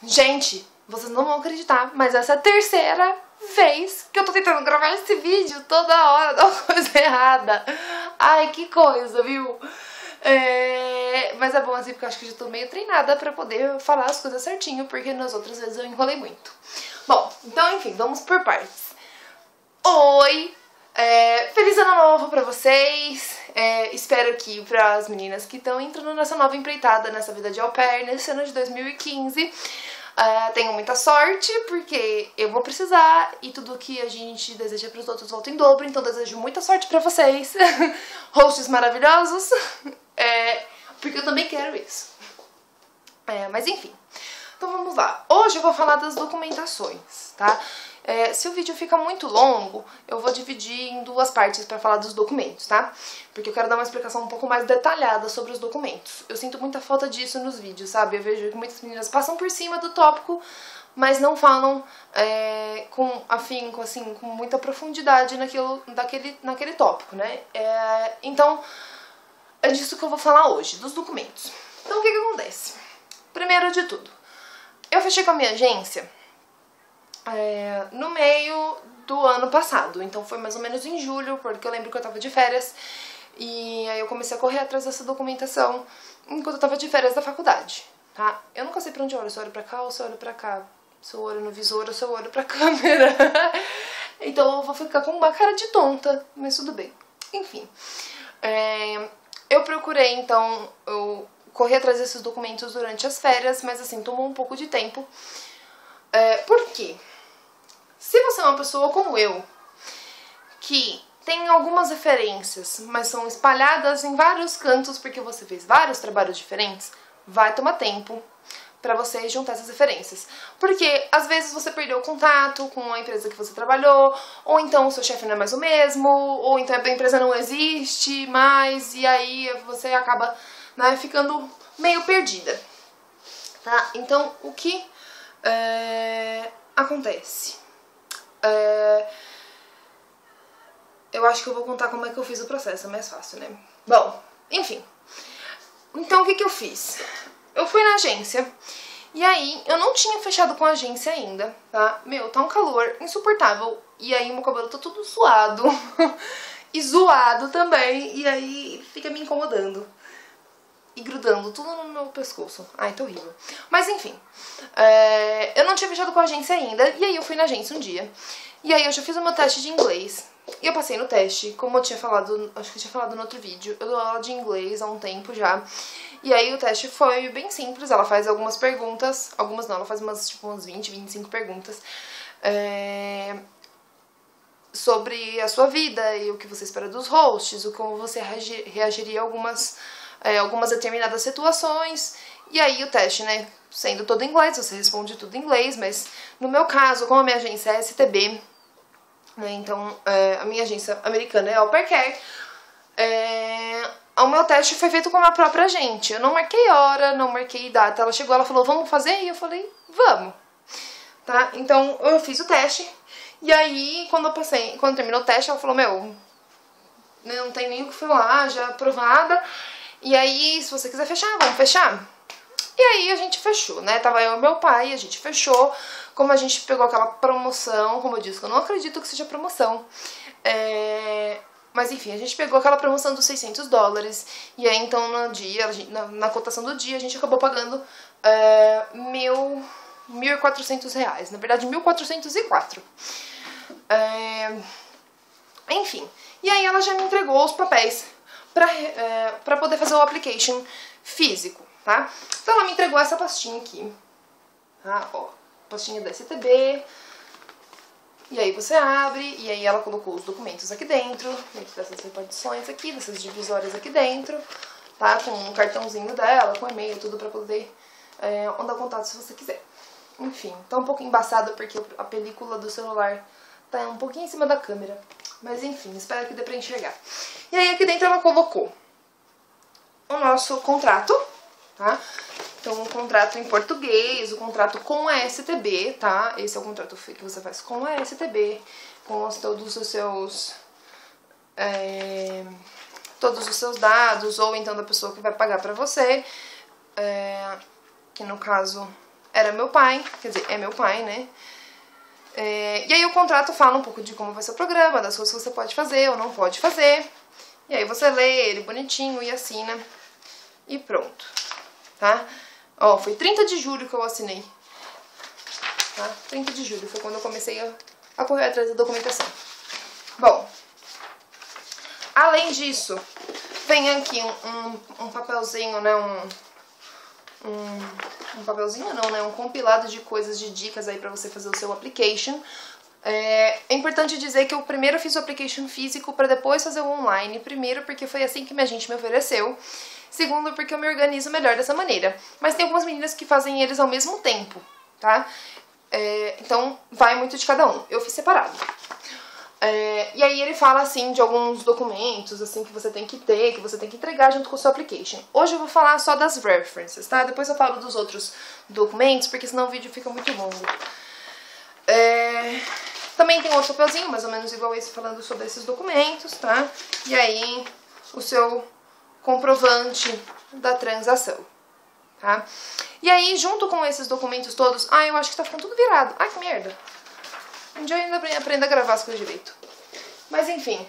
Gente, vocês não vão acreditar, mas essa é a terceira vez que eu tô tentando gravar esse vídeo, toda hora dá uma coisa errada. Ai, que coisa, viu? Mas é bom assim, porque eu acho que eu já tô meio treinada pra poder falar as coisas certinho, porque nas outras vezes eu enrolei muito. Bom, então enfim, vamos por partes. Oi! Feliz ano novo pra vocês. Espero que para as meninas que estão entrando nessa nova empreitada, nessa vida de au pair, nesse ano de 2015, tenham muita sorte, porque eu vou precisar e tudo que a gente deseja para os outros volta em dobro, então desejo muita sorte pra vocês. Hosts maravilhosos, porque eu também quero isso. Mas enfim, então vamos lá. Hoje eu vou falar das documentações, tá? Se o vídeo fica muito longo, eu vou dividir em duas partes para falar dos documentos, tá? Porque eu quero dar uma explicação um pouco mais detalhada sobre os documentos. Eu sinto muita falta disso nos vídeos, sabe? Eu vejo que muitas meninas passam por cima do tópico, mas não falam com afinco, assim, com muita profundidade naquele tópico, né? Então, é disso que eu vou falar hoje, dos documentos. Então, o que acontece? Primeiro de tudo, eu fechei com a minha agência no meio do ano passado, então foi mais ou menos em julho, porque eu lembro que eu tava de férias, e aí eu comecei a correr atrás dessa documentação enquanto eu tava de férias da faculdade, tá? Eu nunca sei pra onde eu olho, se eu olho pra cá ou se eu olho pra cá, se eu olho no visor ou se eu olho pra câmera. Então eu vou ficar com uma cara de tonta, mas tudo bem. Enfim, eu procurei, então, eu corri atrás desses documentos durante as férias, mas assim, tomou um pouco de tempo. Por quê? Se você é uma pessoa como eu, que tem algumas referências, mas são espalhadas em vários cantos porque você fez vários trabalhos diferentes, vai tomar tempo pra você juntar essas referências. Porque às vezes você perdeu o contato com a empresa que você trabalhou, ou então o seu chefe não é mais o mesmo, ou então a empresa não existe mais, e aí você acaba, né, ficando meio perdida. Tá? Então, o que acontece? Eu acho que eu vou contar como é que eu fiz o processo, é mais fácil, né? Bom, enfim. Então, o que eu fiz? Eu fui na agência, e aí eu não tinha fechado com a agência ainda, tá? Meu, tá um calor insuportável, e aí meu cabelo tá tudo suado, e zoado também, e aí fica me incomodando. E grudando tudo no meu pescoço. Ai, tá horrível. Mas enfim, eu não tinha fechado com a agência ainda, e aí eu fui na agência um dia. E aí eu já fiz o meu teste de inglês, e eu passei no teste, como eu tinha falado, acho que eu tinha falado no outro vídeo, eu dou aula de inglês há um tempo já. E aí o teste foi bem simples, ela faz algumas perguntas, algumas não, ela faz umas 20, 25 perguntas, sobre a sua vida e o que você espera dos hosts, o como você reagiria a algumas determinadas situações. E aí o teste, né, sendo todo em inglês, você responde tudo em inglês, mas no meu caso, como a minha agência é STB, né, então a minha agência americana é Au Pair Care, o meu teste foi feito com a minha própria agente. Eu não marquei hora, não marquei data. Ela chegou, ela falou, vamos fazer? E eu falei, vamos. Tá? Então eu fiz o teste, e aí quando terminou o teste, ela falou, meu, não tem nem o que falar, já aprovada. E aí, se você quiser fechar, vamos fechar? E aí a gente fechou, né? Tava eu e meu pai, a gente fechou. Como a gente pegou aquela promoção, como eu disse, eu não acredito que seja promoção. Mas enfim, a gente pegou aquela promoção dos $600. E aí então no dia, na cotação do dia, a gente acabou pagando R$1.400. Na verdade, 1.404. Enfim, e aí ela já me entregou os papéis pra poder fazer o application físico, tá? Então ela me entregou essa pastinha aqui, tá? Ó, pastinha da STB. E aí você abre, e aí ela colocou os documentos aqui dentro dessas repartições aqui, dessas divisórias aqui dentro, tá? Com um cartãozinho dela, com e-mail, tudo pra poder mandar contato se você quiser. Enfim, tá um pouco embaçado porque a película do celular tá um pouquinho em cima da câmera. Mas enfim, espero que dê pra enxergar. E aí aqui dentro ela colocou o nosso contrato, tá? Então um contrato em português, o contrato com a STB, tá? Esse é o contrato que você faz com a STB, com todos os seus dados, ou então da pessoa que vai pagar pra você, que no caso era meu pai, quer dizer, é meu pai, né? E aí o contrato fala um pouco de como vai ser o programa, das coisas que você pode fazer ou não pode fazer. E aí você lê ele bonitinho e assina. E pronto, tá? Ó, foi 30 de julho que eu assinei. Tá? 30 de julho foi quando eu comecei a correr atrás da documentação. Bom, além disso, vem aqui um papelzinho, né? Um papelzinho não, né? Um compilado de coisas, de dicas aí pra você fazer o seu application. É importante dizer que eu primeiro fiz o application físico pra depois fazer o online. Primeiro porque foi assim que minha gente me ofereceu. Segundo porque eu me organizo melhor dessa maneira. Mas tem algumas meninas que fazem eles ao mesmo tempo, tá? Então vai muito de cada um. Eu fiz separado. E aí ele fala assim de alguns documentos assim que você tem que ter, que você tem que entregar junto com o seu application. Hoje eu vou falar só das references, tá? Depois eu falo dos outros documentos, porque senão o vídeo fica muito longo. Também tem outro papelzinho, mais ou menos igual esse, falando sobre esses documentos, tá? E aí o seu comprovante da transação, tá? E aí junto com esses documentos todos... eu acho que tá ficando tudo virado. Ai, que merda. Um dia eu ainda aprendo a gravar as coisas direito. Mas enfim.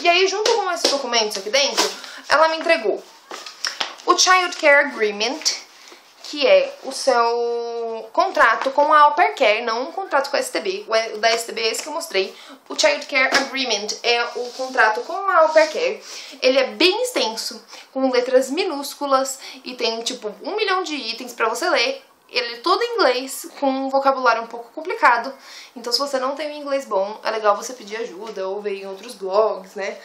E aí, junto com esses documentos aqui dentro, ela me entregou o Child Care Agreement, que é o seu contrato com a Au Pair Care, não um contrato com a STB. O da STB é esse que eu mostrei. O Child Care Agreement é o contrato com a Au Pair Care. Ele é bem extenso, com letras minúsculas e tem tipo 1 milhão de itens pra você ler. Ele é todo em inglês, com um vocabulário um pouco complicado. Então se você não tem um inglês bom, é legal você pedir ajuda ou ver em outros blogs, né?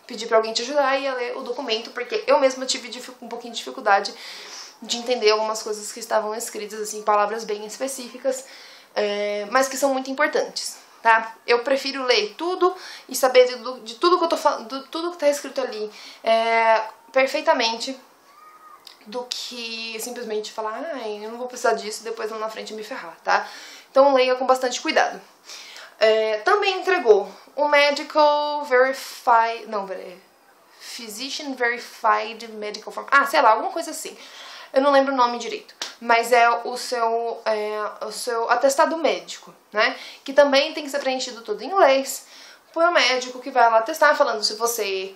Pedir pra alguém te ajudar e a ler o documento, porque eu mesma tive um pouquinho de dificuldade de entender algumas coisas que estavam escritas, assim, palavras bem específicas, mas que são muito importantes, tá? Eu prefiro ler tudo e saber de tudo que eu tô falando, de tudo que tá escrito ali perfeitamente, do que simplesmente falar, eu não vou precisar disso e depois lá na frente me ferrar, tá? Então leia com bastante cuidado. Também entregou o Medical Verified... Não, peraí. Physician Verified Medical Form. Sei lá, alguma coisa assim. Eu não lembro o nome direito. Mas é o seu atestado médico, né? Que também tem que ser preenchido todo em inglês por um médico que vai lá testar, falando se você...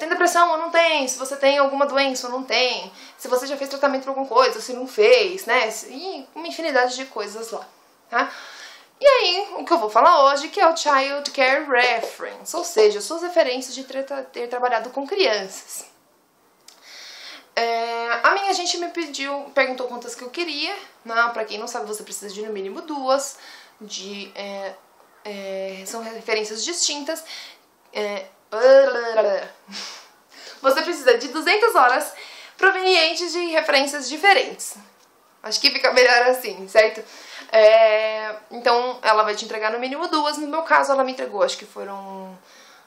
tem depressão ou não tem, se você tem alguma doença ou não tem, se você já fez tratamento pra alguma coisa, se não fez, né, e uma infinidade de coisas lá, tá? E aí, o que eu vou falar hoje, que é o Child Care Reference, ou seja, suas referências de ter trabalhado com crianças. A minha gente me perguntou quantas que eu queria, né? Pra quem não sabe, você precisa de no mínimo 2, são referências distintas, você precisa de 200 horas provenientes de referências diferentes. Acho que fica melhor assim, certo? Então ela vai te entregar no mínimo 2. No meu caso ela me entregou, acho que foram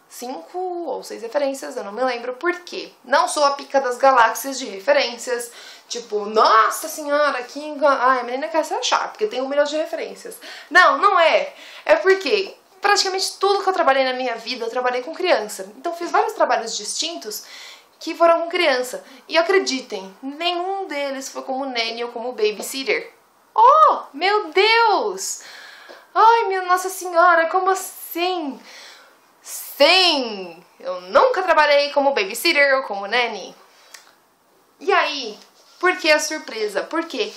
5 ou 6 referências, eu não me lembro por quê. Não sou a pica das galáxias de referências, tipo, nossa senhora, a menina quer se achar, porque tem 1 milhão de referências. Não é. É porque praticamente tudo que eu trabalhei na minha vida, eu trabalhei com criança. Então fiz vários trabalhos distintos que foram com criança. E acreditem, nenhum deles foi como nanny ou como babysitter. Oh, meu Deus! Ai, minha Nossa Senhora, como assim? Sim, eu nunca trabalhei como babysitter ou como nanny. E aí, por que a surpresa? Porque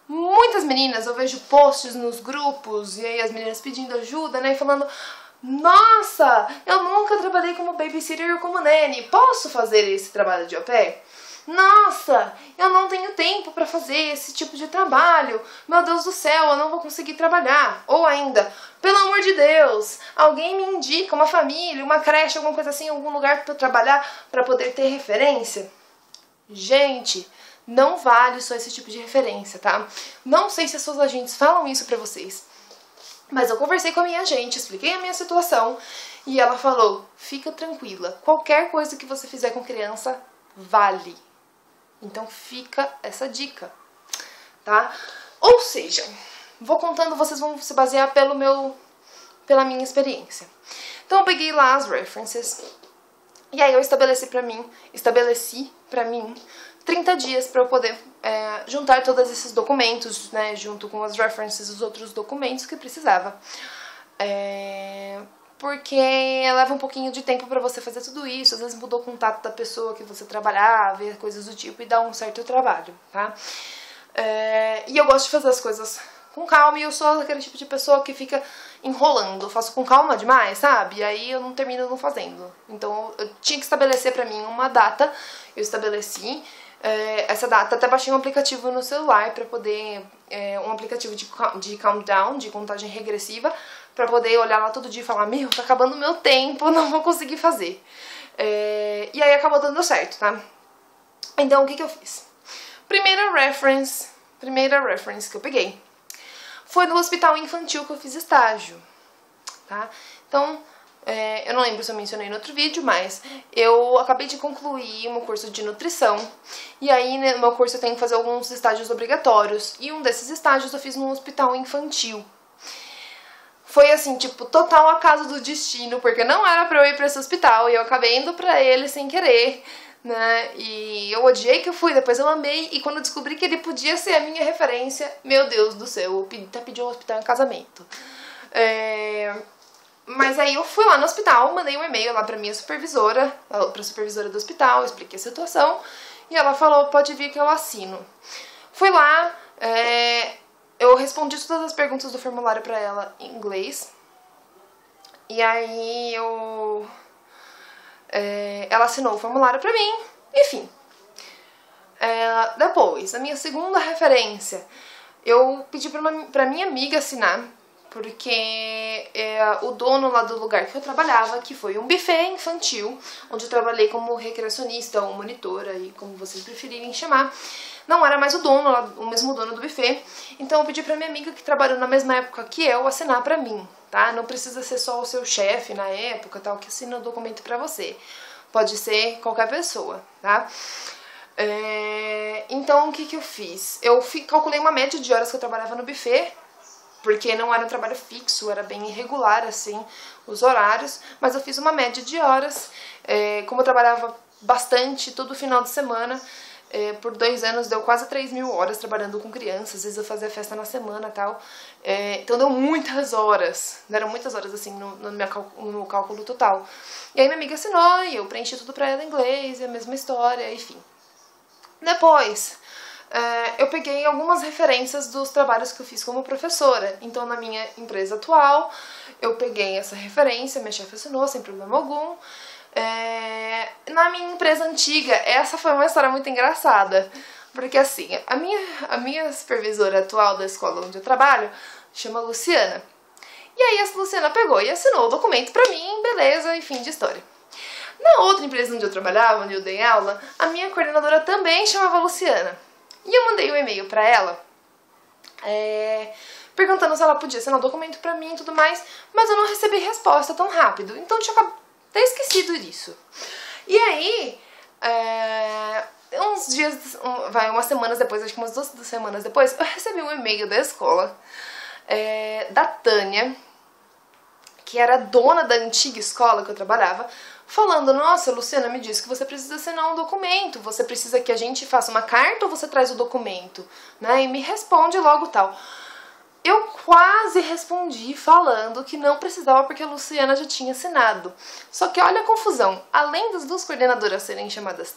muitas meninas, eu vejo posts nos grupos, e aí as meninas pedindo ajuda, né, falando, nossa, eu nunca trabalhei como babysitter ou como nanny, posso fazer esse trabalho de au pair? Nossa, eu não tenho tempo pra fazer esse tipo de trabalho, meu Deus do céu, eu não vou conseguir trabalhar. Ou ainda, pelo amor de Deus, alguém me indica uma família, uma creche, alguma coisa assim, algum lugar pra eu trabalhar, pra poder ter referência? Gente, não vale só esse tipo de referência, tá? Não sei se as suas agentes falam isso pra vocês, mas eu conversei com a minha agente, expliquei a minha situação e ela falou, fica tranquila, qualquer coisa que você fizer com criança, vale. Então fica essa dica, tá? Ou seja, vou contando, vocês vão se basear pela minha experiência. Então eu peguei lá as references, e aí eu estabeleci pra mim 30 dias para eu poder juntar todos esses documentos, né, junto com as references, os outros documentos que precisava. Porque leva um pouquinho de tempo pra você fazer tudo isso, às vezes mudou o contato da pessoa que você trabalhar, ver coisas do tipo, e dá um certo trabalho, tá? E eu gosto de fazer as coisas com calma, e eu sou aquele tipo de pessoa que fica enrolando, eu faço com calma demais, sabe? E aí eu não termino não fazendo. Então eu tinha que estabelecer pra mim uma data, eu estabeleci essa data, até baixei um aplicativo no celular pra poder, um aplicativo de countdown, de contagem regressiva, pra poder olhar lá todo dia e falar, meu, tá acabando o meu tempo, não vou conseguir fazer. E aí acabou dando certo, tá? Então o que eu fiz? Primeira reference que eu peguei foi no hospital infantil que eu fiz estágio, tá? Então, eu não lembro se eu mencionei no outro vídeo, mas eu acabei de concluir o meu curso de nutrição, e aí no meu curso eu tenho que fazer alguns estágios obrigatórios, e um desses estágios eu fiz num hospital infantil. Foi assim, tipo, total acaso do destino, porque não era pra eu ir pra esse hospital, e eu acabei indo pra ele sem querer, né, e eu odiei que eu fui, depois eu amei, e quando eu descobri que ele podia ser a minha referência, meu Deus do céu, eu até pedi um hospital em casamento. Mas aí eu fui lá no hospital, mandei um e-mail lá pra minha supervisora, pra supervisora do hospital, expliquei a situação, e ela falou, pode vir que eu assino. Fui lá, eu respondi todas as perguntas do formulário pra ela em inglês, e aí ela assinou o formulário pra mim, enfim. Depois, a minha segunda referência, eu pedi pra minha amiga assinar, porque o dono lá do lugar que eu trabalhava, que foi um buffet infantil, onde eu trabalhei como recreacionista ou monitora, e como vocês preferirem chamar, não era mais o dono, o mesmo dono do buffet, então eu pedi pra minha amiga que trabalhou na mesma época que eu assinar pra mim, tá? Não precisa ser só o seu chefe na época, tal, que assina o documento pra você. Pode ser qualquer pessoa, tá? Então, o que eu fiz? Eu calculei uma média de horas que eu trabalhava no buffet, porque não era um trabalho fixo, era bem irregular, assim, os horários, mas eu fiz uma média de horas, como eu trabalhava bastante, todo final de semana, por 2 anos deu quase 3.000 horas trabalhando com crianças, às vezes eu fazia festa na semana e tal, então deu muitas horas, deram muitas horas, assim, no meu cálculo total. E aí minha amiga assinou, e eu preenchi tudo pra ela em inglês, e a mesma história, enfim. Depois, eu peguei algumas referências dos trabalhos que eu fiz como professora. Então, na minha empresa atual, eu peguei essa referência, minha chefe assinou sem problema algum. Na minha empresa antiga, essa foi uma história muito engraçada. Porque assim, a minha supervisora atual da escola onde eu trabalho chama Luciana. E aí essa Luciana pegou e assinou o documento pra mim, beleza, e fim de história. Na outra empresa onde eu trabalhava, onde eu dei aula, a minha coordenadora também chamava Luciana. E eu mandei um e-mail pra ela, perguntando se ela podia assinar o documento pra mim e tudo mais, mas eu não recebi resposta tão rápido, então eu tinha até esquecido disso. E aí, uns dias, umas semanas depois, acho que umas 2 semanas depois, eu recebi um e-mail da escola, da Tânia, que era dona da antiga escola que eu trabalhava, falando, nossa, Luciana me disse que você precisa assinar um documento, você precisa que a gente faça uma carta ou você traz o documento, né, e me responde logo tal. Eu quase respondi falando que não precisava porque a Luciana já tinha assinado. Só que olha a confusão, além das 2 coordenadoras serem chamadas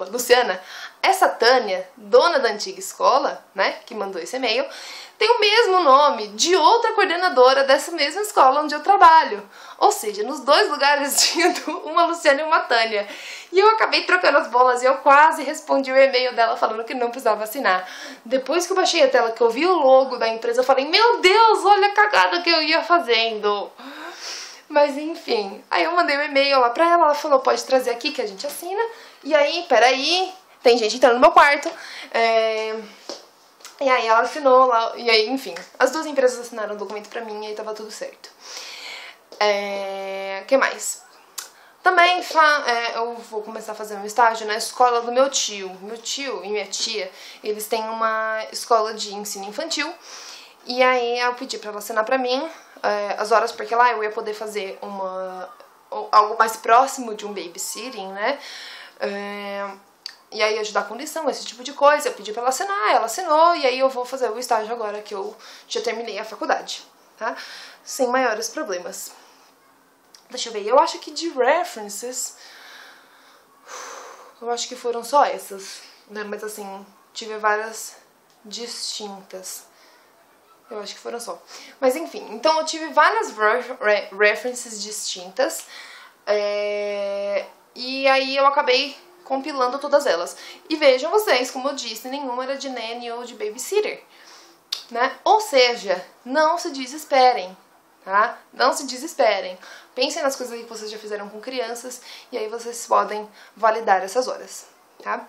Luciana, essa Tânia, dona da antiga escola, né, que mandou esse e-mail, tem o mesmo nome de outra coordenadora dessa mesma escola onde eu trabalho. Ou seja, nos 2 lugares tinha uma Luciana e uma Tânia. E eu acabei trocando as bolas e eu quase respondi o e-mail dela falando que não precisava assinar. Depois que eu baixei a tela, que eu vi o logo da empresa, eu falei, meu Deus, olha a cagada que eu ia fazendo. Mas enfim, aí eu mandei um e-mail lá pra ela, ela falou, pode trazer aqui que a gente assina. E aí, peraí, tem gente entrando no meu quarto. E aí ela assinou lá, e aí, enfim, as 2 empresas assinaram o documento pra mim e aí tava tudo certo. Que mais? Também eu vou começar a fazer meu estágio na escola do meu tio. Meu tio e minha tia, eles têm uma escola de ensino infantil. E aí eu pedi pra ela assinar pra mim as horas, porque lá eu ia poder fazer algo mais próximo de um babysitting, né? e aí ajudar com lição, esse tipo de coisa. Eu pedi pra ela assinar, ela assinou, e aí eu vou fazer o estágio agora que eu já terminei a faculdade, tá? Sem maiores problemas. Deixa eu ver, eu acho que de references, eu acho que foram só essas, né? Mas assim, tive várias distintas. Eu acho que foram só. Mas enfim, então eu tive várias references distintas. E aí eu acabei compilando todas elas. E vejam vocês, como eu disse, nenhuma era de nanny ou de babysitter, né? Ou seja, não se desesperem, tá? Não se desesperem. Pensem nas coisas que vocês já fizeram com crianças e aí vocês podem validar essas horas, tá?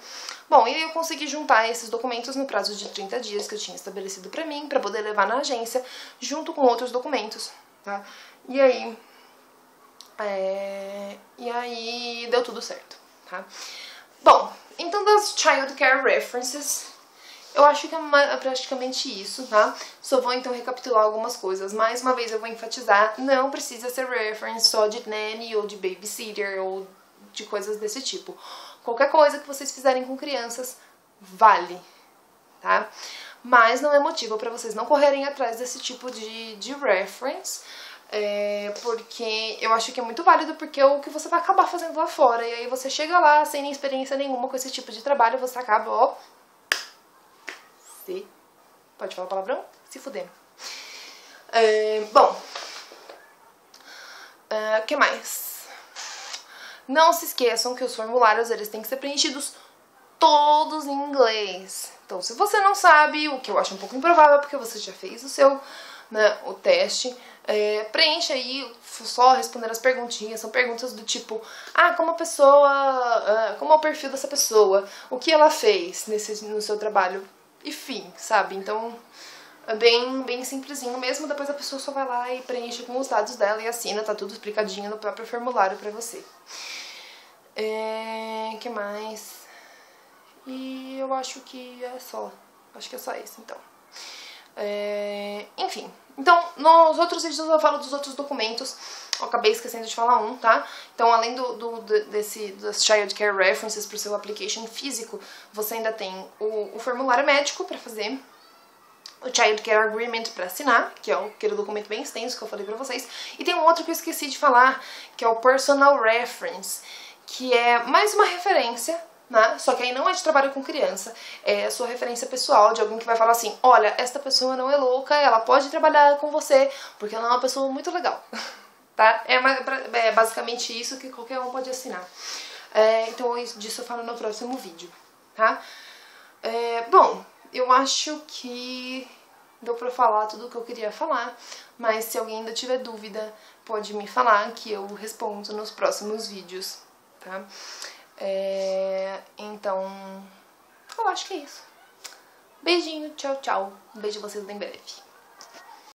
Bom, e aí eu consegui juntar esses documentos no prazo de 30 dias que eu tinha estabelecido pra mim, pra poder levar na agência, junto com outros documentos, tá? E aí deu tudo certo, tá? Bom, então das Child Care References, eu acho que é praticamente isso, tá? Só vou então recapitular algumas coisas. Mais uma vez eu vou enfatizar, não precisa ser reference só de nanny ou de babysitter ou de coisas desse tipo. Qualquer coisa que vocês fizerem com crianças vale, tá? Mas não é motivo para vocês não correrem atrás desse tipo de reference, porque eu acho que é muito válido, porque é o que você vai acabar fazendo lá fora. E aí você chega lá sem experiência nenhuma com esse tipo de trabalho, você acaba, ó... Pode falar palavrão? Se fuder. Bom, o que mais? Não se esqueçam que os formulários eles têm que ser preenchidos todos em inglês. Então, se você não sabe, o que eu acho um pouco improvável, porque você já fez o seu, né, o teste, preencha aí, só responder as perguntinhas. São perguntas do tipo, como a pessoa, como é o perfil dessa pessoa, o que ela fez no seu trabalho, enfim, sabe? Então, é bem simplesinho mesmo. Depois a pessoa só vai lá e preenche com os dados dela e assina, tá tudo explicadinho no próprio formulário pra você. Que mais? E eu acho que é só. Acho que é só isso, então. Enfim. Então, nos outros vídeos eu falo dos outros documentos. Eu acabei esquecendo de falar um, tá? Então, além das Child Care References pro seu application físico, você ainda tem o formulário médico pra fazer, o Child Care Agreement pra assinar, que é aquele documento bem extenso que eu falei pra vocês, e tem um outro que eu esqueci de falar, que é o Personal Reference, que é mais uma referência, né? Só que aí não é de trabalho com criança, é a sua referência pessoal, de alguém que vai falar assim, olha, esta pessoa não é louca, ela pode trabalhar com você, porque ela é uma pessoa muito legal, tá? É basicamente isso que qualquer um pode assinar. Então disso eu falo no próximo vídeo, tá? Bom, eu acho que deu pra falar tudo o que eu queria falar, mas se alguém ainda tiver dúvida, pode me falar que eu respondo nos próximos vídeos, tá? Então, eu acho que é isso. Beijinho, tchau, tchau. Vejo vocês em breve.